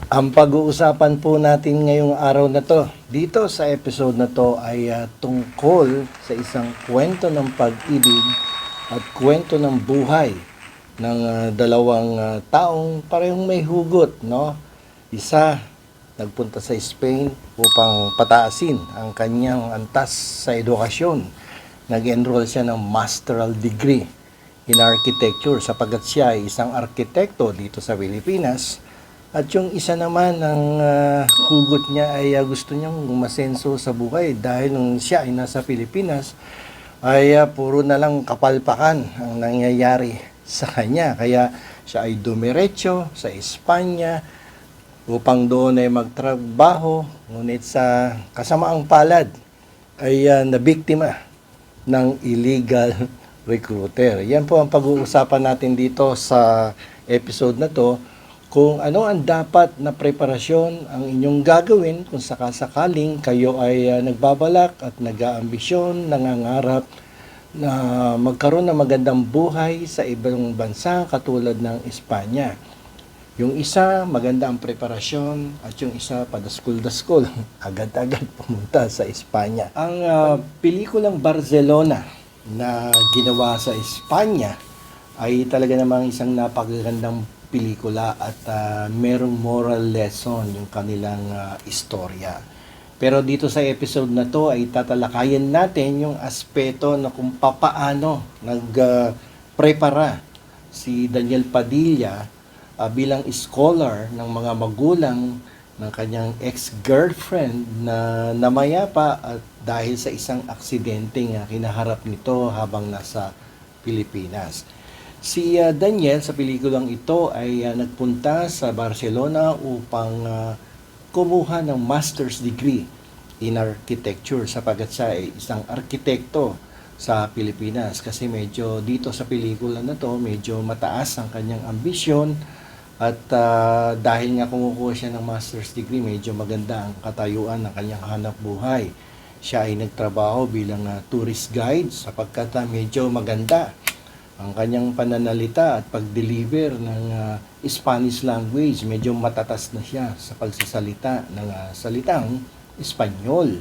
Ang pag-uusapan po natin ngayong araw na to, dito sa episode na to ay tungkol sa isang kwento ng pag-ibig at kwento ng buhay ng dalawang taong parehong may hugot, no? Isa nagpunta sa Spain upang pataasin ang kanyang antas sa edukasyon. Nag-enroll siya ng masteral degree in architecture sapagkat siya ay isang arkitekto dito sa Pilipinas. At yung isa naman, ang hugot niya ay gusto niyang umasenso sa buhay dahil nung siya ay nasa Pilipinas ay puro na lang kapalpakan ang nangyayari sa kanya. Kaya siya ay dumiretso sa Espanya upang doon ay magtrabaho, ngunit sa kasamaang palad ay nabiktima ng illegal recruiter. Yan po ang pag-uusapan natin dito sa episode na to, kung ano ang dapat na preparasyon ang inyong gagawin kung sakasakaling kayo ay nagbabalak at nag-aambisyon, nangangarap na magkaroon ng magandang buhay sa ibang bansa katulad ng Espanya. Yung isa, maganda ang preparasyon at yung isa, padaskul-daskul, agad-agad pumunta sa Espanya. Ang pelikulang Barcelona na ginawa sa Espanya ay talaga namang isang napakagandang pelikula at merong moral lesson yung kanilang istorya. Pero dito sa episode na to ay tatalakayin natin yung aspeto na kung papaano nagprepara si Daniel Padilla bilang scholar ng mga magulang ng kanyang ex-girlfriend na namayapa at dahil sa isang aksidente nga kinaharap nito habang nasa Pilipinas. Si Daniel sa pelikulang ito ay nagpunta sa Barcelona upang kumuha ng master's degree in architecture sapagkat siya ay isang arkitekto sa Pilipinas. Kasi medyo dito sa pelikula na to, medyo mataas ang kanyang ambisyon at dahil nga kumukuha siya ng master's degree, medyo maganda ang katayuan ng kanyang hanap buhay. Siya ay nagtrabaho bilang tourist guide sapagkat medyo maganda ang kanyang pananalita at pag-deliver ng Spanish language. Medyo matatas na siya sa pagsasalita ng salitang Espanyol.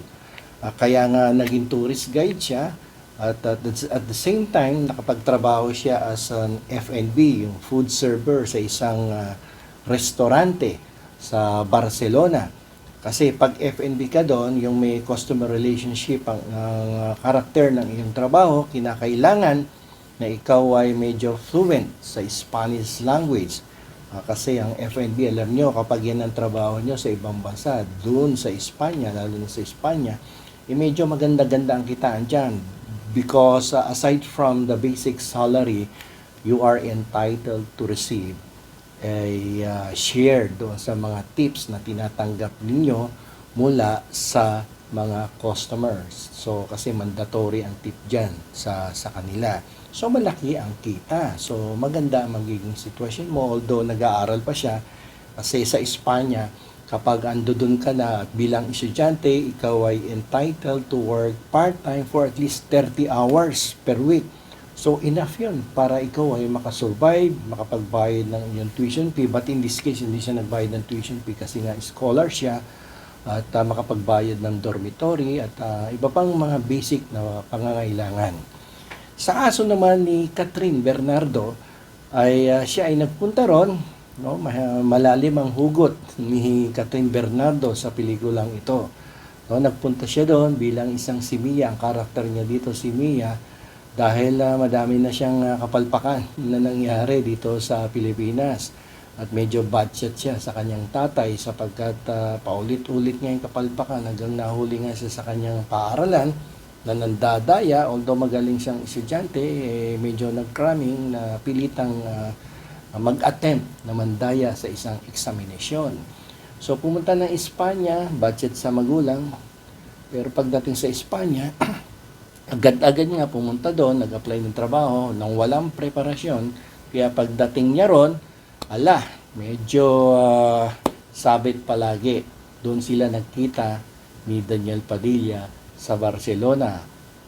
Kaya nga naging tourist guide siya at at the same time nakapagtrabaho siya as an F&B, yung food server sa isang restaurante sa Barcelona. Kasi pag F&B ka doon, yung may customer relationship ang karakter ng iyong trabaho, kinakailangan na ikaw ay medyo fluent sa Spanish language. Kasi ang F&B, alam nyo, kapag yan ang trabaho nyo sa ibang bansa, doon sa Espanya, lalo na sa Espanya, medyo maganda-ganda ang kitaan dyan. Because aside from the basic salary, you are entitled to receive a share doon sa mga tips na tinatanggap ninyo mula sa mga customers. So, kasi mandatory ang tip dyan sa kanila. So, malaki ang kita. So, maganda ang magiging sitwasyon mo. Although, nag-aaral pa siya. Kasi sa Espanya, kapag andodon ka na at bilang estudyante, ikaw ay entitled to work part-time for at least 30 hours per week. So, enough yun para ikaw ay makasurvive, makapagbayad ng iyong tuition fee. But in this case, hindi siya nagbayad ng tuition fee kasi nga scholar siya at makapagbayad ng dormitory at iba pang mga basic na pangangailangan. Sa kaso naman ni Catherine Bernardo ay siya ay nagpunta ron, no? Malalim ang hugot ni Catherine Bernardo sa pelikulang ito. No, nagpunta siya doon bilang isang si Mia, ang karakter niya dito si Mia, dahil madami na siyang kapalpakan na nangyari dito sa Pilipinas. At medyo budget siya sa kanyang tatay sapagkat paulit-ulit niya yung kapalpakan hanggang nahuli nga siya sa kanyang paaralan na nandadaya. Although magaling siyang estudyante, medyo nag-cramming na pilitang mag-attempt na mandaya sa isang examination. So pumunta ng Espanya, budget sa magulang, pero pagdating sa Espanya, agad-agad nga pumunta doon, nag-apply ng trabaho nang walang preparasyon. Kaya pagdating niya ron, medyo sabit palagi. Doon sila nagkita ni Daniel Padilla sa Barcelona.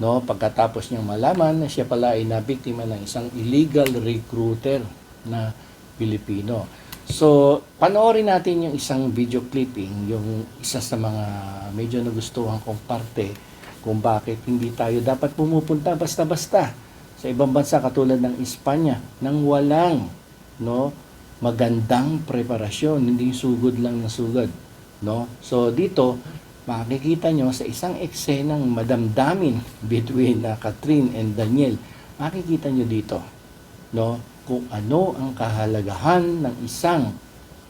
No, pagkatapos niyang malaman na siya pala ay nabiktima ng isang illegal recruiter na Pilipino. So, panoorin natin yung isang video clipping, yung isa sa mga medyo nagustuhan kong parte kung bakit hindi tayo dapat pumupunta basta-basta sa ibang bansa katulad ng Espanya nang walang no magandang preparasyon, hindi sugod lang na sugod, no? So dito makikita nyo sa isang eksenang madamdamin between Catherine and Daniel, makikita nyo dito, no, kung ano ang kahalagahan ng isang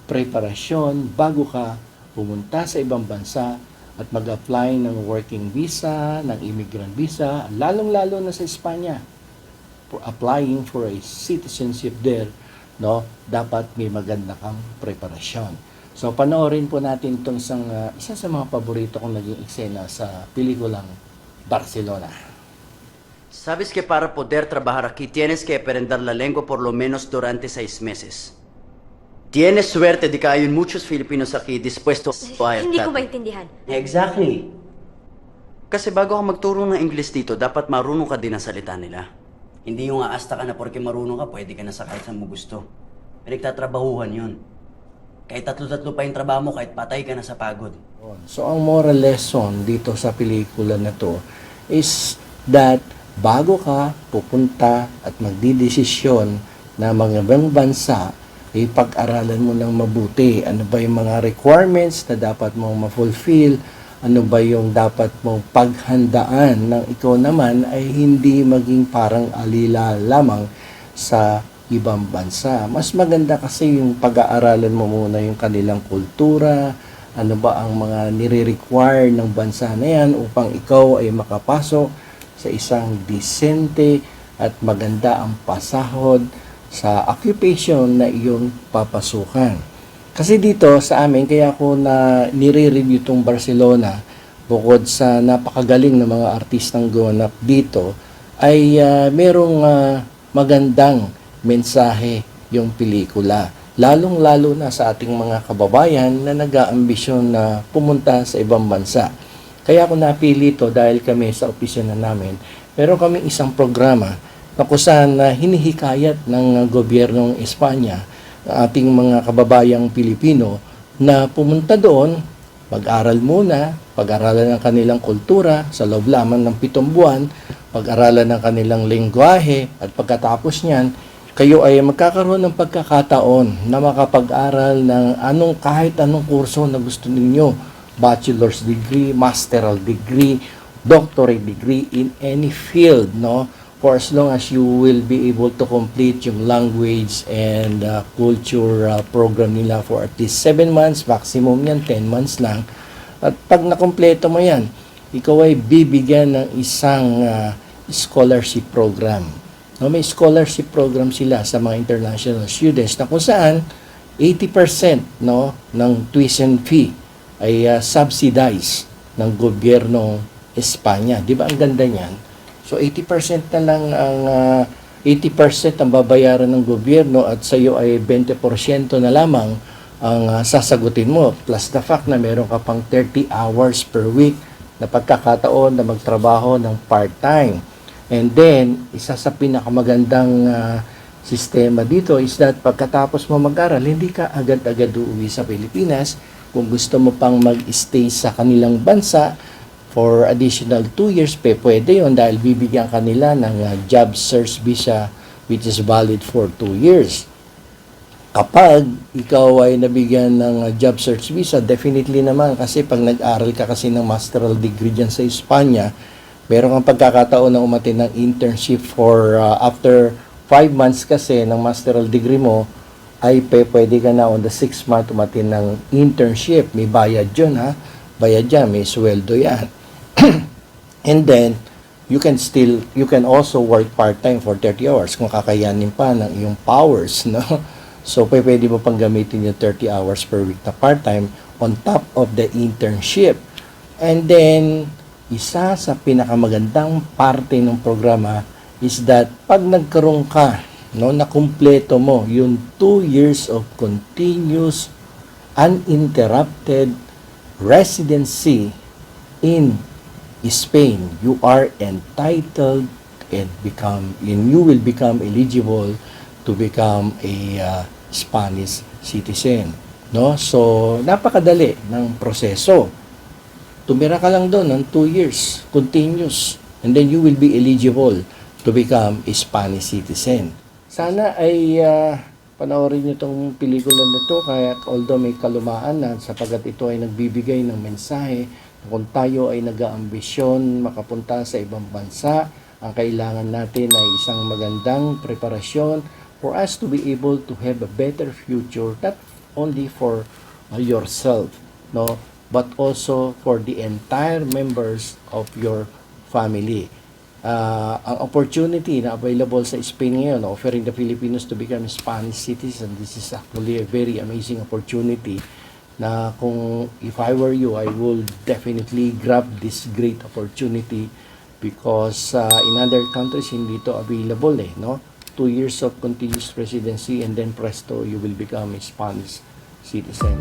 preparasyon bago ka pumunta sa ibang bansa at mag-apply ng working visa, ng immigrant visa, lalong-lalo na sa Espanya. For applying for a citizenship there, no, dapat may maganda kang preparasyon. So panoorin po natin itong isa sa mga paborito kong naging eksena sa pelikulang Barcelona. Sabes que para poder trabajar aquí tienes que aprender la lengua por lo menos durante 6 meses. Tienes suerte de que hay muchos Filipinos aquí dispuestos a Hindi ko ayudarte. maintindihan. Exactly. Kasi bago ka magturo ng English dito, dapat marunong ka din ang salita nila. Hindi yung aasta ka na porque marunong ka, pwede ka na sa kahit saan mo gusto. Pinagtatrabahuhan yun. Kahit tatlo-tatlo pa yung trabaho mo, kahit patay ka na sa pagod. So ang moral lesson dito sa pelikula na to is that bago ka pupunta at magdidesisyon na mga ibang bansa, pag-aralan mo ng mabuti. Ano ba yung mga requirements na dapat mong ma-fulfill? Ano ba yung dapat mong paghandaan nang ikaw naman ay hindi maging parang alila lamang sa ibang bansa. Mas maganda kasi yung pag-aaralan mo muna yung kanilang kultura, ano ba ang mga nire-require ng bansa na yan upang ikaw ay makapasok sa isang disente at maganda ang pasahod sa occupation na iyong papasukan. Kasi dito sa amin, kaya ako na nire-review itong Barcelona, bukod sa napakagaling na mga artistang gumanap dito, ay merong magandang mensahe yung pelikula. Lalong-lalo na sa ating mga kababayan na nag-aambisyon na pumunta sa ibang bansa. Kaya ako napili ito dahil kami sa opisina namin, pero kami isang programa na kung saan hinihikayat ng gobyernong Espanya ang ating mga kababayang Pilipino na pumunta doon, mag-aral muna, pag-aralan ng kanilang kultura sa loob lamang ng 7 buwan, pag-aralan ng kanilang lengguwahe, at pagkatapos niyan, kayo ay magkakaroon ng pagkakataon na makapag-aral ng kahit anong kurso na gusto ninyo. Bachelor's degree, master's degree, doctorate degree in any field, no? For as long as you will be able to complete yung language and culture program nila for at least 7 months, maximum yan, 10 months lang. At pag nakompleto mo yan, ikaw ay bibigyan ng isang scholarship program. No, may scholarship program sila sa mga international students na kung saan 80% no, ng tuition fee ay subsidized ng gobyernong Espanya. Di ba ang ganda niyan? So 80% na lang ang 80% ang babayaran ng gobyerno at sa iyo ay 20% na lamang ang sasagutin mo. Plus the fact na meron ka pang 30 hours per week na pagkakataon na magtrabaho ng part-time. And then, isa sa pinakamagandang sistema dito is that pagkatapos mo mag-aral, hindi ka agad-agad uuwi sa Pilipinas. Kung gusto mo pang mag-stay sa kanilang bansa for additional 2 years, pwede yun dahil bibigyan kanila ng job search visa which is valid for 2 years. Kapag ikaw ay nabigyan ng job search visa, definitely naman kasi pag nag-aral ka kasi ng master's degree dyan sa Espanya, meron kang pagkakataon na umatin ng internship for after 5 months kasi ng master's degree mo, ay pwede ka na on the 6th month umatin ng internship. May bayad yun, ha? Bayad yan, may sweldo yan. And then, you can also work part-time for 30 hours kung kakayanin pa ng iyong powers, no? So, pwede mo pang gamitin yung 30 hours per week na part-time on top of the internship. And then, isa sa pinakamagandang parte ng programa is that pag nagkaroon ka, no, na kumpleto mo yung 2 years of continuous, uninterrupted residency in Spain, you are entitled and you will become eligible to become a Spanish citizen. No? So, napakadali ng proseso. Tumira ka lang doon ng 2 years, continuous, and then you will be eligible to become a Spanish citizen. Sana ay panoorin niyo itong pelikula na to, kaya although may kalumaan na sapagat ito ay nagbibigay ng mensahe na kung tayo ay nag-aambisyon makapunta sa ibang bansa, ang kailangan natin ay isang magandang preparasyon for us to be able to have a better future, not only for yourself, no, but also for the entire members of your family. Ang opportunity na available sa Spain ngayon, offering the Filipinos to become Spanish citizen, this is actually a very amazing opportunity na kung if I were you, I would definitely grab this great opportunity because in other countries hindi to available no? 2 years of continuous residency and then presto, you will become a Spanish citizen.